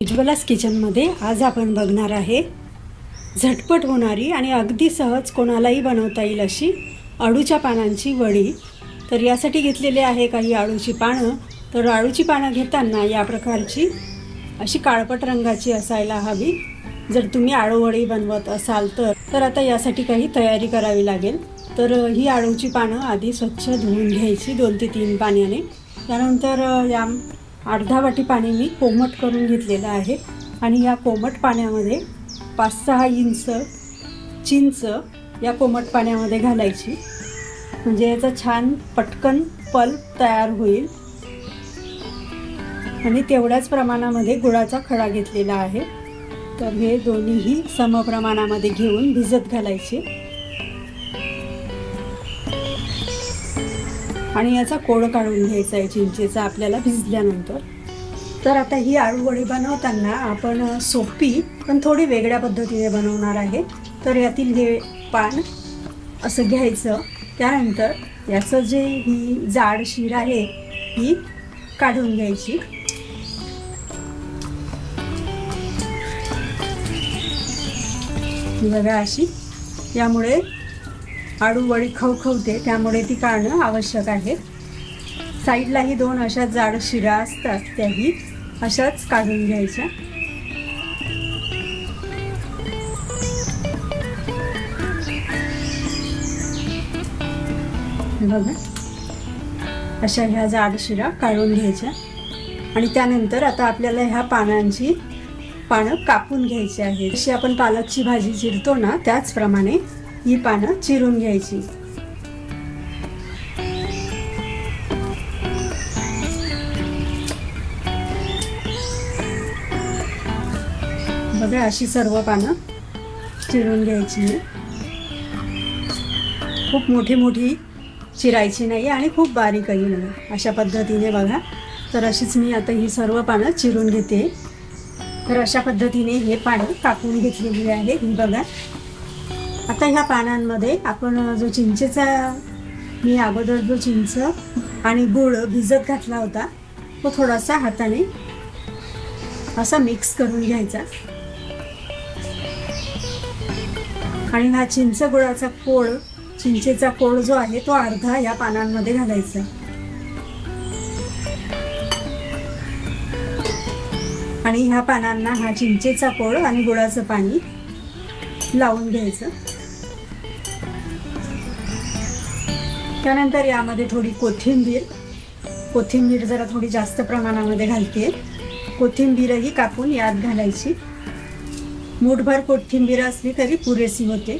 उज्ज्वलास किचनमध्ये आज आपण बघणार आहे झटपट होणारी आणि अगदी सहज कोणालाही बनवता येईल अशी अळूच्या पानांची वडी। तर यासाठी घेतलेले आहे काही अळूची पानं। तर अळूची पानं घेताना या प्रकारची अशी काळपट रंगाची असायला हवी जर तुम्ही अळू वडी बनवत असाल तर आता यासाठी काही तयारी करावी लागेल। तर ही अळूची पानं आधी स्वच्छ धुवून घ्यायची 2 ते 3 पाण्याने। त्यानंतर या अर्धा वाटी पाणी मी कोमट करून घेतलेलं आहे आणि या कोमट पाण्यामध्ये 5-6 इंच चिंच या कोमट पाण्यामध्ये घालायची, म्हणजे याचा छान पटकन पल्प तयार होईल। आणि तेवढ्याच प्रमाणामध्ये गुळाचा खडा घेतलेला आहे। तर हे दोन्हीही समप्रमाणामध्ये घेऊन भिजत घालायचे आणि याचा कोड काढून घ्यायचा आहे चिंचेचा आपल्याला भिजल्यानंतर। तर आता ही आळू वडी बनवताना आपण सोपी पण थोडी वेगळ्या पद्धतीने बनवणार आहे। तर यातील हे पान असं घ्यायचं, त्यानंतर याचं जे ही जाड शीर आहे ही काढून घ्यायची। बघा अशी, यामुळे आळू वडी खवखवते, त्यामुळे ती काढणं आवश्यक आहे। साईडलाही 2 अशा जाड शिरा असतात, त्याही अशाच काढून घ्यायच्या। बघा अशा ह्या जाड शिरा काढून घ्यायच्या आणि त्यानंतर आता आपल्याला ह्या पानं कापून घ्यायची आहेत। जशी आपण पालकची भाजी चिरतो ना त्याचप्रमाणे ही पानं चिरून घ्यायची। बघा अशी सर्व पानं चिरून घ्यायची। खूप मोठी चिरायची नाही आणि खूप बारीकही नाही, अशा पद्धतीने बघा। तर अशीच मी आता ही सर्व पानं चिरून घेते। तर अशा पद्धतीने हे पानं कापून घेतलेली आहे ही बघा। आता ह्या पानांमध्ये आपण जो चिंचेचा मी अगोदर जो चिंच आणि गूळ भिजत घातला होता तो थोडासा हाताने असा मिक्स करून घ्यायचा आणि हा चिंच गुळाचा चिंचेचा कोळ जो आहे तो अर्धा या पानांमध्ये घालायचा आणि ह्या पानांना हा चिंचेचा कोळ आणि गुळाचं पाणी लावून घ्यायचं। त्यानंतर यामध्ये थोडी कोथिंबीर जरा थोडी जास्त प्रमाणामध्ये घालते। कोथिंबीरही कापून यात घालायची। मूठभर कोथिंबीर असली तरी पुरेशी होते,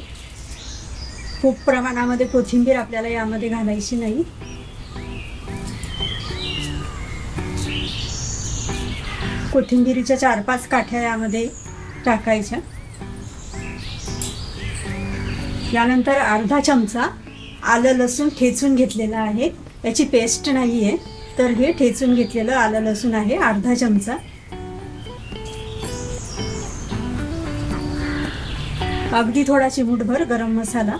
खूप प्रमाणामध्ये कोथिंबीर आपल्याला यामध्ये घालायची नाही। कोथिंबीरीच्या 4-5 काठ्या यामध्ये टाकायच्या। यानंतर अर्धा चमचा आलं लसूण ठेचून घेतलेला आहे, याची पेस्ट नाही आहे, तर हे ठेचून घेतलेलं आलं लसूण आहे अर्धा चमचा। अगदी थोडा चिमूटभर गरम मसाला,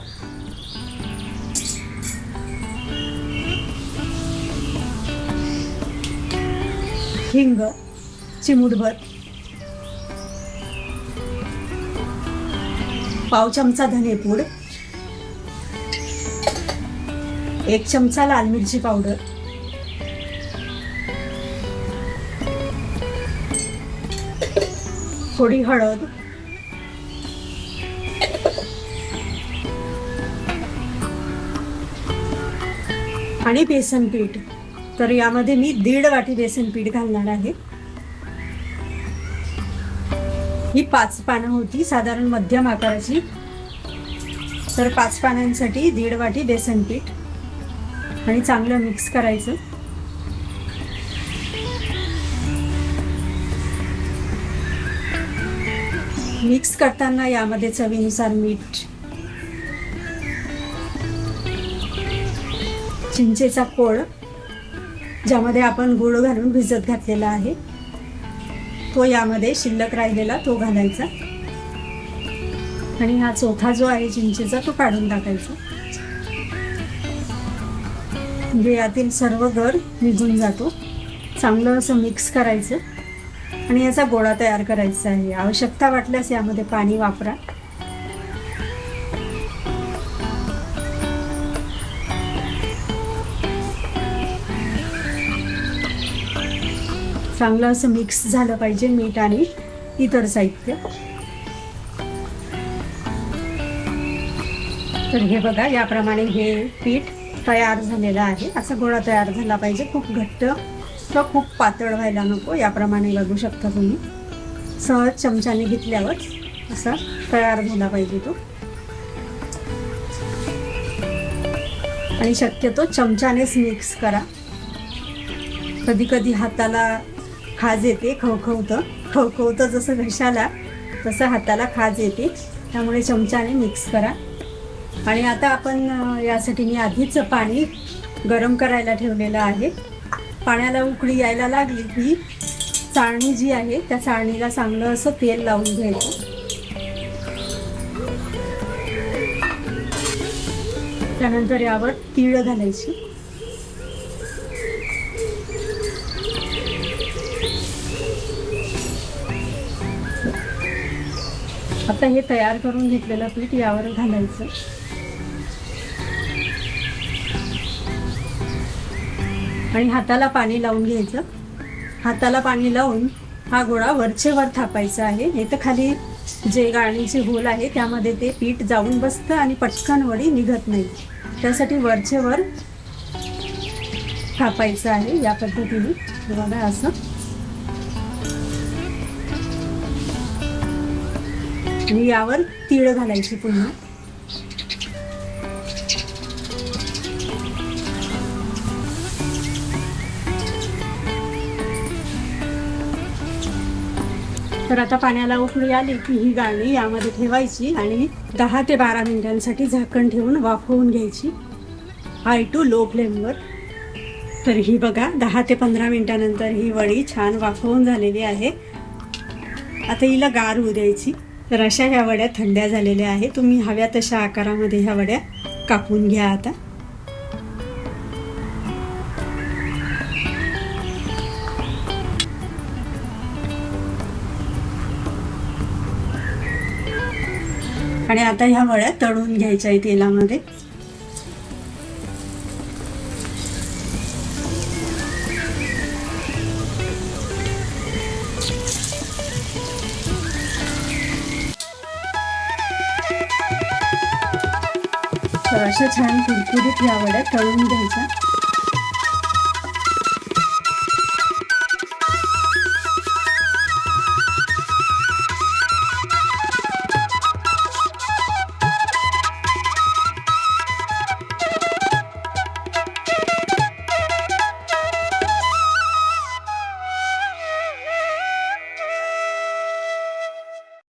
हिंग चिमूटभर, पाव चमचा धनेपूड, 1 चमचा लाल मिरची पावडर, थोडी हळद, आणि बेसन पीठ। तर यामध्ये मी 1.5 वाटी बेसन पीठ घालणार आहे। ही 5 पानं होती साधारण मध्यम आकाराची, तर 5 पानांसाठी 1.5 वाटी बेसन पीठ आणि चांगलं मिक्स करायचं। मिक्स करताना यामध्ये चवीनुसार मीठ, चिंचेचा कोळ ज्यामध्ये आपण गूळ घालून भिजत घातलेला आहे तो यामध्ये शिल्लक राहिलेला तो घालायचा आणि हा चोथा जो आहे चिंचेचा तो काढून टाकायचा, म्हणजे यातील सर्व गर निघून जातो। चांगलं असं मिक्स करायचं आणि याचा गोळा तयार करायचा आहे. आवश्यकता वाटल्यास यामध्ये पाणी वापरा. चांगलं असं मिक्स झालं पाहिजे मीठ आणि इतर साहित्य. तर हे बघा, याप्रमाणे हे पीठ तयार झालेलं आहे. असा गोळा तयार झाला पाहिजे. खूप घट्ट किंवा खूप पातळ व्हायला नको. याप्रमाणे बघू शकता तुम्ही. सहज चमच्याने घेतल्यावर असा तयार झाला पाहिजे तो. आणि शक्यतो चमच्यानेच मिक्स करा. कधी कधी हाताला खाज येते, खवखवतं जसं घशाला तसं हाताला खाज येते. त्यामुळे चमच्याने मिक्स करा. आणि आता आपण यासाठी मी आधीच पाणी गरम करायला ठेवलेलं आहे. पाण्याला उकळी यायला लागली की चाळणी जी आहे त्या चाळणीला चांगलं असं तेल लावून घ्यायचं. त्यानंतर यावर तीळ घालायची. आता हे तयार करून घेतलेलं पीठ यावर घालायचं. आणि हाताला पाणी लावून घ्यायचं. हाताला पाणी लावून हा गोळा वरचेवर थापायचा आहे. नाही तर खाली जे गाळणीचे होल आहे त्यामध्ये ते पीठ जाऊन बसतं आणि पटकन वडी निघत नाही. त्यासाठी वरचेवर थापायचं आहे या पद्धतीने. बघा असं. आणि यावर तीळ घालायची पुन्हा. तर आता पाण्याला उकळी आली की ही गाळणी यामध्ये ठेवायची आणि 10 ते 12 मिनिटांसाठी झाकण ठेवून वाफवून घ्यायची हाय टू लो फ्लेमवर. तर ही बघा, 10 ते 15 मिनिटानंतर ही वडी छान वाफवून झालेली आहे. आता हिला गार होऊ द्यायची. तर अशा ह्या वड्या थंड्या झालेल्या आहे. तुम्ही हव्या तशा आकारामध्ये ह्या वड्या कापून घ्या आता. आणि आता ह्या वड्या तळून घ्यायच्या आहेत तेलामध्ये. तर अशा छान कुरकुरीत ह्या वड्या तळून घ्यायच्या.